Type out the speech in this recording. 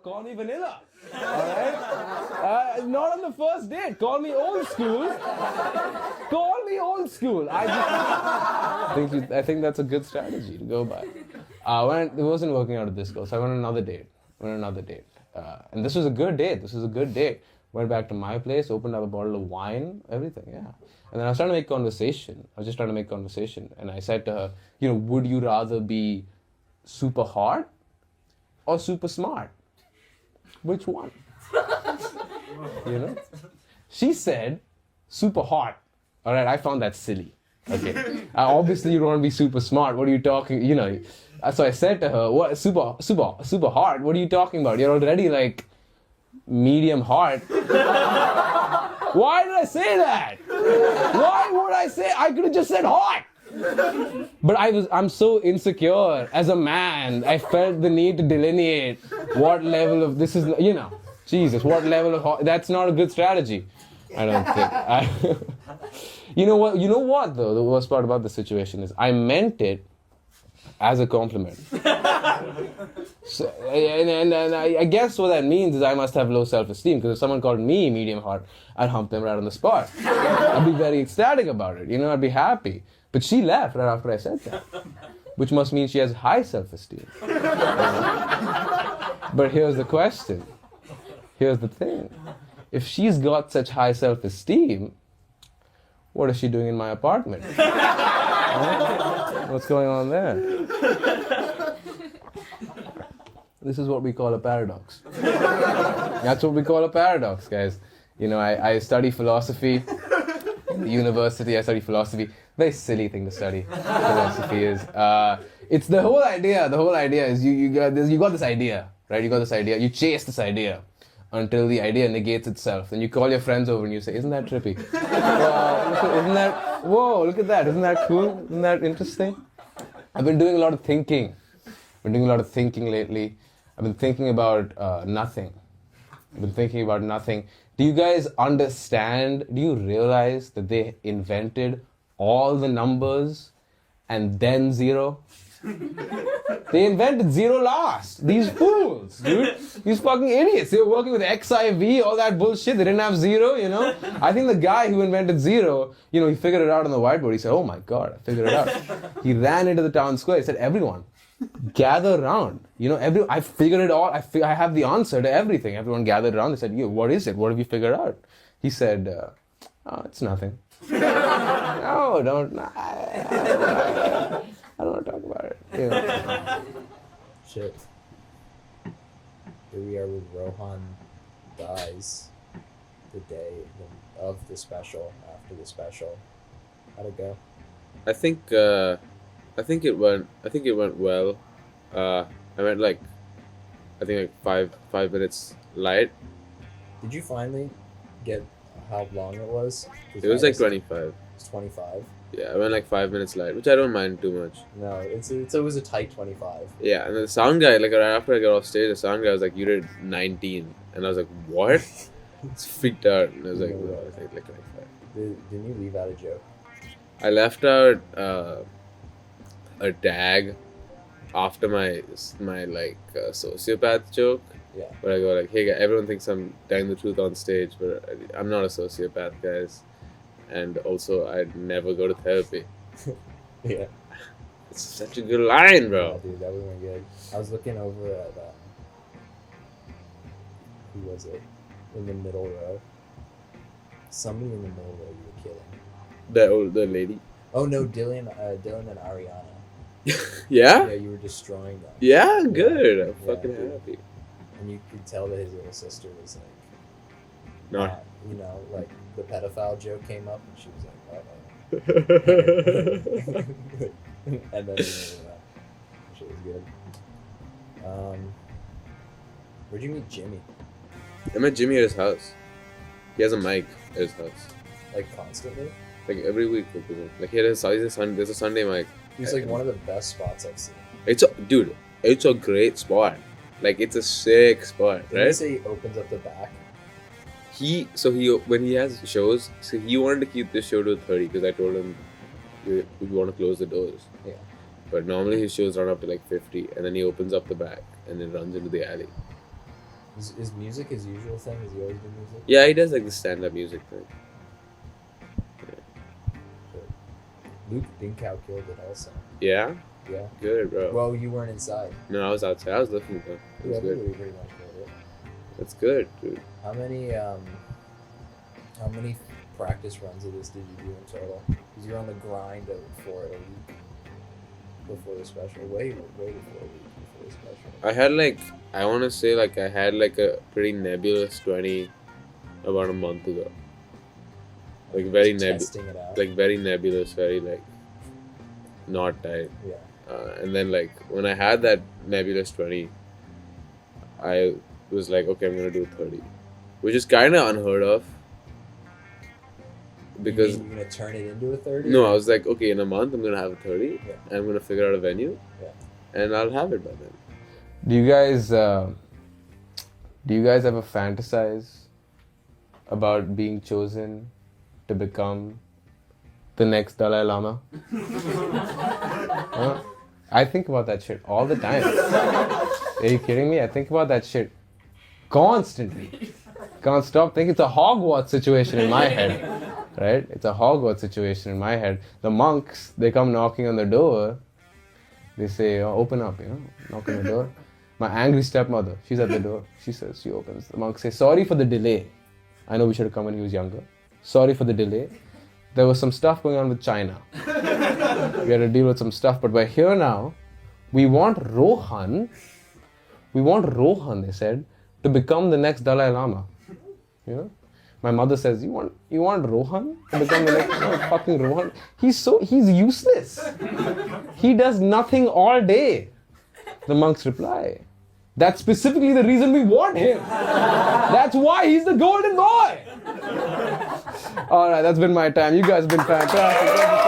Call me vanilla. Alright? Not on the first date. Call me old school. Call me old school. I think that's a good strategy to go by. It wasn't working out at this girl, so I went on another date. And this was a good date. Went back to my place, opened up a bottle of wine, everything, yeah. And then I was trying to make conversation. And I said to her, would you rather be super hot or super smart? Which one? She said, super hot. All right, I found that silly. Okay. Obviously, you don't want to be super smart. What are you talking, So I said to her, what, super hot? What are you talking about? You're already like medium hot. Why did I say that? Why would I say? I could have just said hot. But I'm so insecure as a man. I felt the need to delineate what level of this is, Jesus, what level of hot. That's not a good strategy. I don't think. You know what though? The worst part about the situation is I meant it as a compliment. So, and I guess what that means is I must have low self-esteem, because if someone called me medium hot, I'd hump them right on the spot. I'd be very ecstatic about it, I'd be happy. But she left right after I said that, which must mean she has high self-esteem. But here's the question. Here's the thing. If she's got such high self-esteem, what is she doing in my apartment? What's going on there? This is what we call a paradox. That's what we call a paradox, guys. I study philosophy. In the university, I study philosophy. Very silly thing to study. Philosophy is. It's the whole idea. The whole idea is you got this idea, right? You got this idea. You chase this idea until the idea negates itself. Then you call your friends over and you say, "Isn't that trippy? Look at that. Isn't that cool? Isn't that interesting?" I've been doing a lot of thinking. Lately. I've been thinking about nothing. Do you guys understand? Do you realize that they invented all the numbers and then zero? They invented zero last. These fools, dude. These fucking idiots. They were working with XIV, all that bullshit. They didn't have zero, I think the guy who invented zero, he figured it out on the whiteboard. He said, "Oh my God, I figured it out." He ran into the town square. He said, "Everyone, gather around. I figured it all. I have the answer to everything." Everyone gathered around. They said, "What is it? What have you figured out?" He said, "It's nothing." No, don't. I don't want to talk about it. Shit. Here we are with Rohan Dies the day of the special, after the special. How'd it go? I think it went well. I went like 5 minutes light. Did you finally get how long it was? It was like 25. It's 25. Yeah, I went like 5 minutes light, which I don't mind too much. No, it was a tight 25. Yeah, and then the sound guy, like right after I got off stage, the sound guy was like, "You did 19," and I was like, "What?" It's freaked out, and I was like, "No, I think like 25." Didn't you leave out a joke? I left out a tag after my sociopath joke. Yeah. Where I go like, "Hey, guys, everyone thinks I'm telling the truth on stage, but I'm not a sociopath, guys. And also, I'd never go to therapy." Yeah. It's such a good line, bro. Yeah, dude, that would have been good. I was looking over at who was it? In the middle row. Somebody in the middle row you were killing. The lady. Oh no, Dylan and Ariana. Yeah? Yeah, you were destroying them. Yeah, good. I'm fucking dude. happy. And you could tell that his little sister was like, No. like the pedophile joke came up and she was like, and then shit was good. Where'd you meet Jimmy? I met Jimmy at his house. He has a mic at his house. Like constantly? Like every week. Like he had there's a Sunday mic. He's like one of the best spots I've seen. It's a great spot. Like it's a sick spot, Did right? you say he opens up the back? When he has shows, he wanted to keep this show to 30 because I told him we want to close the doors. Yeah. But normally his shows run up to like 50, and then he opens up the back and then runs into the alley. Is music his usual thing? Has he always do music? Yeah, he does like the stand-up music thing. Luke Dinkow killed it also. Yeah? Yeah. Good, bro. Well, you weren't inside. No, I was outside. I was looking, though. It was good. Everybody pretty much killed it. That's good, dude. How many practice runs of this did you do in total? Because you're on the grind for a week before the special. Way before a week before the special. I had like, I want to say like I had like a pretty nebulous 20 about a month ago. Like very testing it out. like very nebulous, very like not tight. Yeah. And then like when I had that nebulous 20, I was like, okay, I'm gonna do 30, which is kind of unheard of. Because you're gonna turn it into a 30? no, I was like, okay, in a month I'm gonna have a 30, Yeah. and I'm gonna figure out a venue, Yeah. and I'll have it by then. Do you guys ever fantasize about being chosen to become the next Dalai Lama? Huh? I think about that shit all the time. Are you kidding me? I think about that shit constantly. Can't stop thinking. It's a Hogwarts situation in my head, right? It's a Hogwarts situation in my head. The monks, they come knocking on the door. They say, oh, open up, knock on the door. My angry stepmother, she's at the door. She says, she opens. The monk says, sorry for the delay. I know we should have come when he was younger. Sorry for the delay. There was some stuff going on with China. We had to deal with some stuff, but we're here now. We want Rohan, they said, to become the next Dalai Lama. My mother says, you want Rohan to become the next fucking Rohan? He's useless. He does nothing all day. The monks reply, that's specifically the reason we want him. That's why he's the golden boy. Alright, that's been my time. You guys have been fantastic.